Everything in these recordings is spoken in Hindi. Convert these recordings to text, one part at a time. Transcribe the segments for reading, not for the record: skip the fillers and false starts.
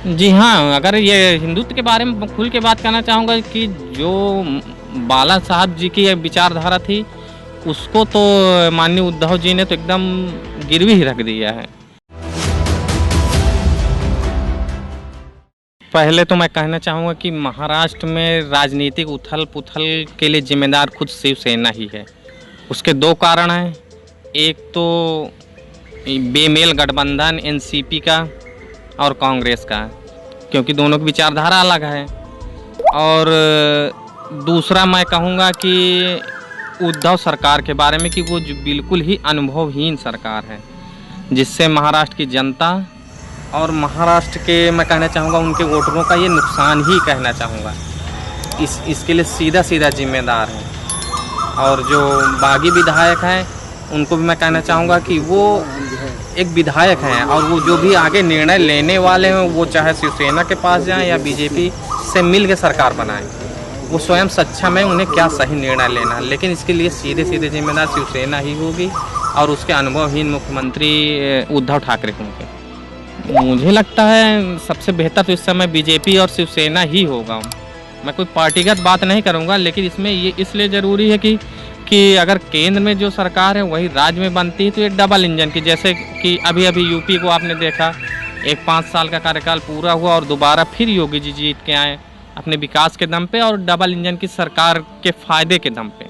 जी हाँ, अगर ये हिंदुत्व के बारे में खुल के बात करना चाहूँगा कि जो बाला साहब जी की ये विचारधारा थी, उसको तो माननीय उद्धव जी ने तो एकदम गिरवी ही रख दिया है। पहले तो मैं कहना चाहूँगा कि महाराष्ट्र में राजनीतिक उथल-पुथल के लिए ज़िम्मेदार खुद शिवसेना ही है। उसके 2 कारण हैं, एक तो बेमेल गठबंधन एनसीपी का और कांग्रेस का, क्योंकि दोनों की विचारधारा अलग है। और दूसरा मैं कहूँगा कि उद्धव सरकार के बारे में कि वो जो बिल्कुल ही अनुभवहीन सरकार है, जिससे महाराष्ट्र की जनता और महाराष्ट्र के मैं कहना चाहूँगा उनके वोटरों का ये नुकसान ही कहना चाहूँगा। इसके लिए सीधा जिम्मेदार है। और जो बागी विधायक हैं उनको भी मैं कहना चाहूँगा कि वो एक विधायक हैं और वो जो भी आगे निर्णय लेने वाले हैं वो चाहे शिवसेना के पास जाएं या बीजेपी से मिल के सरकार बनाएं, वो स्वयं सक्षम है उन्हें क्या सही निर्णय लेना है। लेकिन इसके लिए सीधे जिम्मेदार शिवसेना ही होगी और उसके अनुभवहीन मुख्यमंत्री उद्धव ठाकरे होंगे। मुझे लगता है सबसे बेहतर तो इस समय बीजेपी और शिवसेना ही होगा। मैं कोई पार्टीगत बात नहीं करूंगा, लेकिन इसमें ये इसलिए ज़रूरी है कि अगर केंद्र में जो सरकार है वही राज्य में बनती है तो ये डबल इंजन की, जैसे कि अभी यूपी को आपने देखा, एक 5 साल का कार्यकाल पूरा हुआ और दोबारा फिर योगी जी जीत के आए अपने विकास के दम पे और डबल इंजन की सरकार के फ़ायदे के दम पे।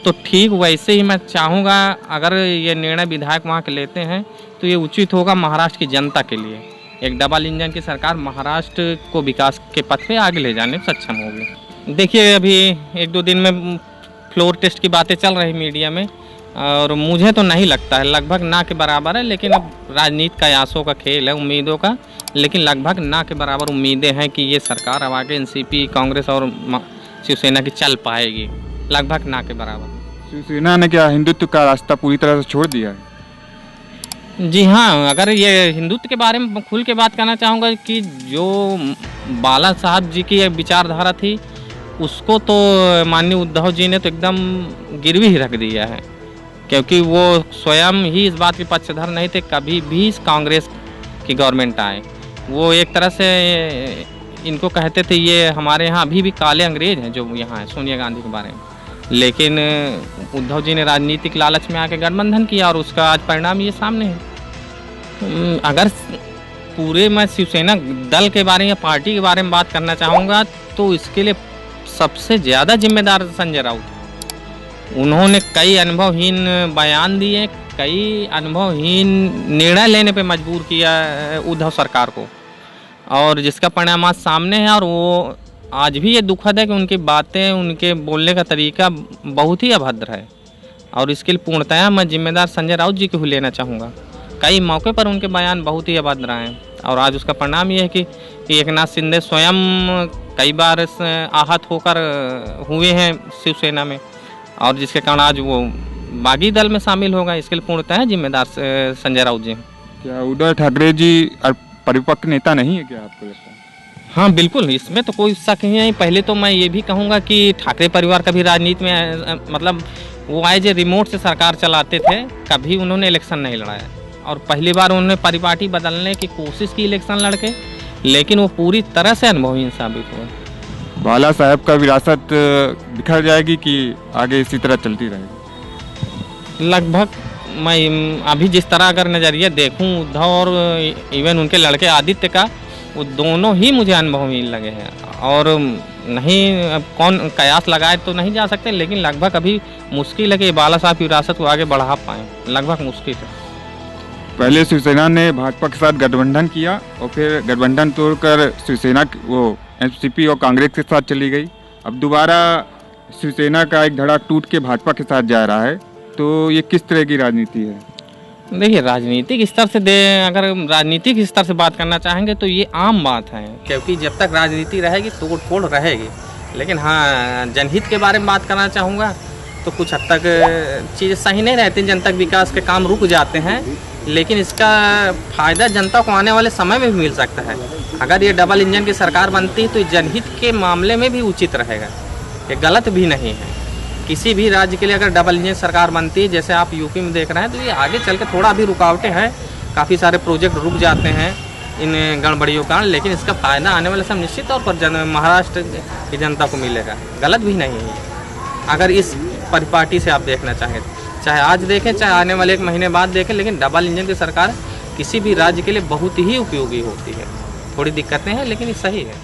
तो ठीक वैसे ही मैं चाहूँगा अगर ये निर्णय विधायक वहाँ के लेते हैं तो ये उचित होगा महाराष्ट्र की जनता के लिए। एक डबल इंजन की सरकार महाराष्ट्र को विकास के पथ पे आगे ले जाने में सक्षम होगी। देखिए अभी 1-2 दिन में फ्लोर टेस्ट की बातें चल रही मीडिया में और मुझे तो नहीं लगता है, लगभग ना के बराबर है। लेकिन अब राजनीति का आसों का खेल है, उम्मीदों का, लेकिन लगभग ना के बराबर उम्मीदें हैं कि ये सरकार अब आगे एनसीपी कांग्रेस और शिवसेना की चल पाएगी, लगभग ना के बराबर। शिवसेना ने क्या हिंदुत्व का रास्ता पूरी तरह से छोड़ दिया है? जी हाँ, अगर ये हिंदुत्व के बारे में खुल के बात करना चाहूँगा कि जो बाला साहब जी की विचारधारा थी, उसको तो माननीय उद्धव जी ने तो एकदम गिरवी ही रख दिया है, क्योंकि वो स्वयं ही इस बात के पक्षधर नहीं थे कभी भी कांग्रेस की गवर्नमेंट आए। वो एक तरह से इनको कहते थे ये हमारे यहाँ अभी भी काले अंग्रेज हैं जो यहाँ है, सोनिया गांधी के बारे में। लेकिन उद्धव जी ने राजनीतिक लालच में आके गठबंधन किया और उसका आज परिणाम ये सामने है। अगर पूरे मैं शिवसेना दल के बारे में या पार्टी के बारे में बात करना चाहूँगा तो इसके लिए सबसे ज़्यादा जिम्मेदार संजय राउत। उन्होंने कई अनुभवहीन बयान दिए, कई अनुभवहीन निर्णय लेने पे मजबूर किया उद्धव सरकार को, और जिसका परिणाम आज सामने है। और वो आज भी ये दुखद है कि उनकी बातें, उनके बोलने का तरीका बहुत ही अभद्र है और इसके लिए पूर्णतया मैं जिम्मेदार संजय राउत जी को ही लेना चाहूँगा। कई मौके पर उनके बयान बहुत ही अभद्र हैं और आज उसका परिणाम ये है कि एकनाथ शिंदे स्वयं कई बार आहत होकर हुए हैं शिवसेना में और जिसके कारण आज वो बागी दल में शामिल होगा। इसके लिए पूर्णतः जिम्मेदार संजय राउत जी। क्या उद्धव ठाकरे जी परिपक्व नेता नहीं है क्या आपको लगता है? हाँ बिल्कुल, इसमें तो कोई शक ही नहीं। पहले तो मैं ये भी कहूँगा कि ठाकरे परिवार कभी राजनीति में मतलब वो आए जो रिमोट से सरकार चलाते थे, कभी उन्होंने इलेक्शन नहीं लड़ाया और पहली बार उन्होंने परिपाटी बदलने की कोशिश की इलेक्शन लड़के, लेकिन वो पूरी तरह से अनुभवहीन साबित हुए। बाला साहब का विरासत बिखर जाएगी कि आगे इसी तरह चलती रहेगी? लगभग मैं अभी जिस तरह अगर नज़रिया देखूं उद्धव और इवन उनके लड़के आदित्य का, वो दोनों ही मुझे अनुभवहीन लगे हैं। और नहीं, अब कौन कयास लगाए तो नहीं जा सकते, लेकिन लगभग अभी मुश्किल है कि बाला साहब की विरासत को आगे बढ़ा पाएँ, लगभग मुश्किल है। पहले शिवसेना ने भाजपा के साथ गठबंधन किया और फिर गठबंधन तोड़कर शिवसेना वो एनसीपी और कांग्रेस के साथ चली गई। अब दोबारा शिवसेना का एक धड़ा टूट के भाजपा के साथ जा रहा है, तो ये किस तरह की राजनीति है? देखिए, राजनीतिक स्तर से अगर राजनीतिक स्तर से बात करना चाहेंगे तो ये आम बात है, क्योंकि जब तक राजनीति रहेगी तोड़ फोड़ रहेगी। लेकिन हाँ, जनहित के बारे में बात करना चाहूँगा तो कुछ हद तक चीज़ें सही नहीं रहती, जनता के विकास के काम रुक जाते हैं, लेकिन इसका फ़ायदा जनता को आने वाले समय में भी मिल सकता है। अगर ये डबल इंजन की सरकार बनती है तो जनहित के मामले में भी उचित रहेगा, ये गलत भी नहीं है। किसी भी राज्य के लिए अगर डबल इंजन सरकार बनती है, जैसे आप यूपी में देख रहे हैं, तो ये आगे चल के थोड़ा भी रुकावटें हैं, काफ़ी सारे प्रोजेक्ट रुक जाते हैं इन गड़बड़ियों का, लेकिन इसका फ़ायदा आने वाले समय निश्चित तौर पर महाराष्ट्र की जनता को मिलेगा। गलत भी नहीं है अगर इस परिपाटी से आप देखना चाहें, चाहे आज देखें चाहे आने वाले 1 महीने बाद देखें, लेकिन डबल इंजन की सरकार किसी भी राज्य के लिए बहुत ही उपयोगी होती है। थोड़ी दिक्कतें हैं लेकिन ये सही है।